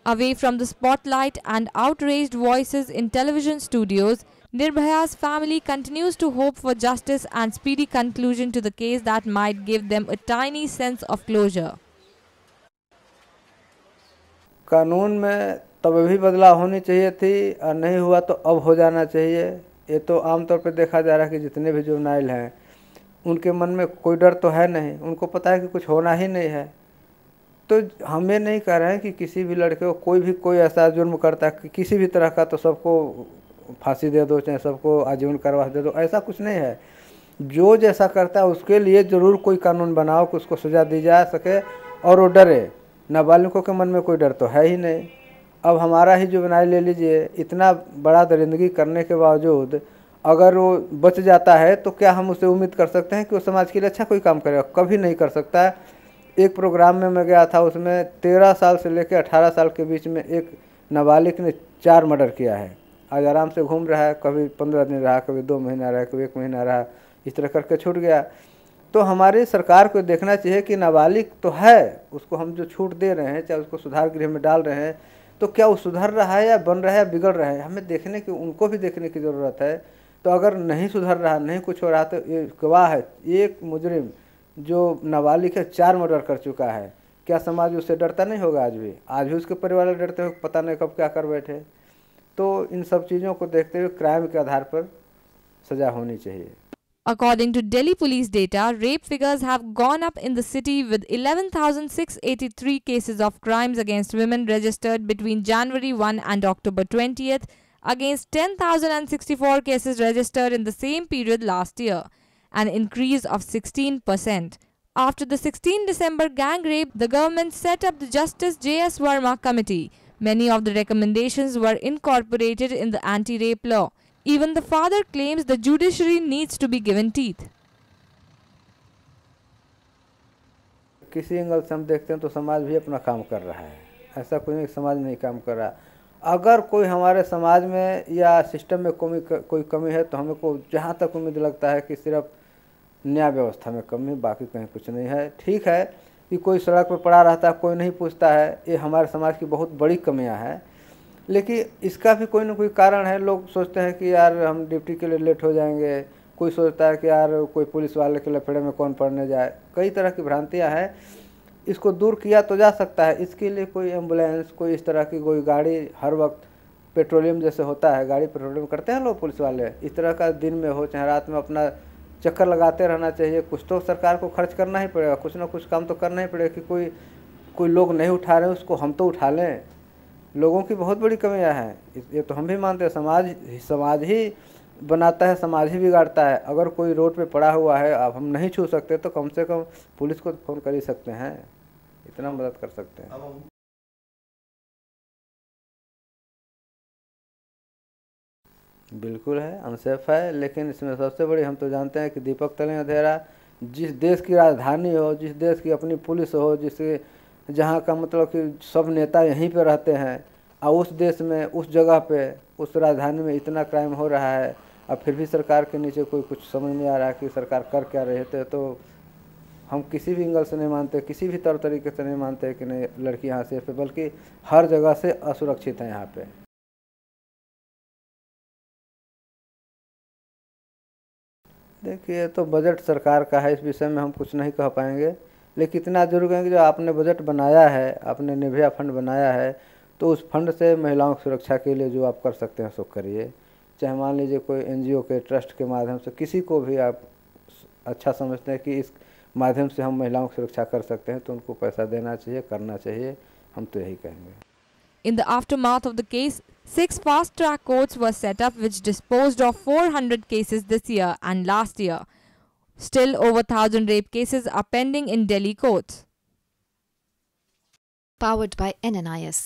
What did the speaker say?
Away from the spotlight and outraged voices in television studios, Nirbhaya's family continues to hope for justice and speedy conclusion to the case that might give them a tiny sense of closure. कानून में तब भी बदलाव होनी चाहिए थी और नहीं हुआ तो अब हो जाना चाहिए। ये तो आमतौर पर देखा जा रहा है कि जितने भी जुवेनाइल हैं उनके मन में कोई डर तो है नहीं, उनको पता है कि कुछ होना ही नहीं है। तो हम ये नहीं कह रहे हैं कि किसी भी लड़के को कोई ऐसा जुर्म करता है कि किसी भी तरह का तो सबको फांसी दे दो, चाहे सबको आजीवन कारावास दे दो, ऐसा कुछ नहीं है। जो जैसा करता है उसके लिए ज़रूर कोई कानून बनाओ कि उसको सज़ा दी जा सके और वो डरे। नाबालिगों के मन में कोई डर तो है ही नहीं। अब हमारा ही जुवेनाइल ले लीजिए, इतना बड़ा दरिंदगी करने के बावजूद अगर वो बच जाता है तो क्या हम उसे उम्मीद कर सकते हैं कि वो समाज के लिए अच्छा कोई काम करेगा? कभी नहीं कर सकता है। एक प्रोग्राम में मैं गया था, उसमें 13 साल से लेकर 18 साल के बीच में एक नाबालिग ने 4 मर्डर किया है। आज आराम से घूम रहा है, कभी 15 दिन रहा, कभी 2 महीना रहा, कभी 1 महीना रहा, इस तरह करके छूट गया। तो हमारी सरकार को देखना चाहिए कि नाबालिग तो है, उसको हम जो छूट दे रहे हैं, चाहे उसको सुधार गृह में डाल रहे हैं, तो क्या वो सुधर रहा है या बन रहा है या बिगड़ रहा है, हमें देखने की, उनको भी देखने की ज़रूरत है। तो अगर नहीं सुधर रहा, नहीं कुछ हो रहा, तो ये गवाह है एक मुजरिम जो नाबालिग है 4 मर्डर कर चुका है। क्या समाज उससे डरता नहीं होगा? आज भी उसके परिवार वाले डरते हो, पता नहीं कब क्या कर बैठे। तो इन सब चीज़ों को देखते हुए क्राइम के आधार पर सज़ा होनी चाहिए। According to Delhi police data, rape figures have gone up in the city with 11,683 cases of crimes against women registered between January 1 and October 20th against 10,064 cases registered in the same period last year, an increase of 16%. After the 16 December gang rape, the government set up the Justice J.S. Verma Committee. Many of the recommendations were incorporated in the anti-rape law. Even the father claims the judiciary needs to be given teeth. किसी angle से हम देखते हैं तो समाज भी अपना काम कर रहा है, ऐसा कोई नहीं समाज नहीं काम कर रहा। अगर कोई हमारे समाज में या सिस्टम में कोई कमी है तो हमें को जहाँ तक उम्मीद लगता है कि सिर्फ न्याय व्यवस्था में कमी, बाकी कहीं कुछ नहीं है। ठीक है कि कोई सड़क पर पड़ा रहता है, कोई नहीं पूछता है, ये हमारे समाज की बहुत बड़ी कमियाँ हैं। लेकिन इसका भी कोई ना कोई कारण है। लोग सोचते हैं कि यार हम ड्यूटी के लिए लेट हो जाएंगे, कोई सोचता है कि यार कोई पुलिस वाले के लफड़े में कौन पड़ने जाए। कई तरह की भ्रांतियां हैं, इसको दूर किया तो जा सकता है। इसके लिए कोई एम्बुलेंस, कोई इस तरह की कोई गाड़ी, हर वक्त पेट्रोलियम जैसे होता है, गाड़ी पेट्रोलियम करते हैं लोग पुलिस वाले, इस तरह का दिन में हो चाहे रात में अपना चक्कर लगाते रहना चाहिए। कुछ तो सरकार को खर्च करना ही पड़ेगा, कुछ ना कुछ काम तो करना ही पड़ेगा कि कोई लोग नहीं उठा रहे हैं उसको हम तो उठा लें। लोगों की बहुत बड़ी कमियां हैं, ये तो हम भी मानते हैं। समाज ही बनाता है, समाज ही बिगाड़ता है। अगर कोई रोड पे पड़ा हुआ है, अब हम नहीं छू सकते तो कम से कम पुलिस को फ़ोन कर ही सकते हैं, इतना मदद कर सकते हैं। बिल्कुल है, अनसेफ है, लेकिन इसमें सबसे बड़ी हम तो जानते हैं कि दीपक तले अंधेरा। जिस देश की राजधानी हो, जिस देश की अपनी पुलिस हो, जहाँ का मतलब कि सब नेता यहीं पे रहते हैं, और उस देश में, उस जगह पे, उस राजधानी में इतना क्राइम हो रहा है, अब फिर भी सरकार के नीचे कोई कुछ समझ नहीं आ रहा है कि सरकार कर क्या रहे थे। तो हम किसी भी एंगल से नहीं मानते, किसी भी तरीके से नहीं मानते कि नहीं लड़की यहाँ सेफ है, बल्कि हर जगह से असुरक्षित है यहाँ पे। देखिए, तो बजट सरकार का है, इस विषय में हम कुछ नहीं कह पाएंगे, लेकिन इतना जरूर कहेंगे जो आपने बजट बनाया है, आपने निर्भया फंड बनाया है, तो उस फंड से महिलाओं की सुरक्षा के लिए जो आप कर सकते हैं सो करिए। चाहे मान लीजिए कोई एनजीओ के ट्रस्ट के माध्यम से, किसी को भी आप अच्छा समझते हैं कि इस माध्यम से हम महिलाओं की सुरक्षा कर सकते हैं, तो उनको पैसा देना चाहिए, करना चाहिए, हम तो यही कहेंगे। In the aftermath of the case, 6 fast-track courts were set up which disposed of 400 cases this year and last year. Still, over 1,000 rape cases are pending in Delhi courts. Powered by NNIS.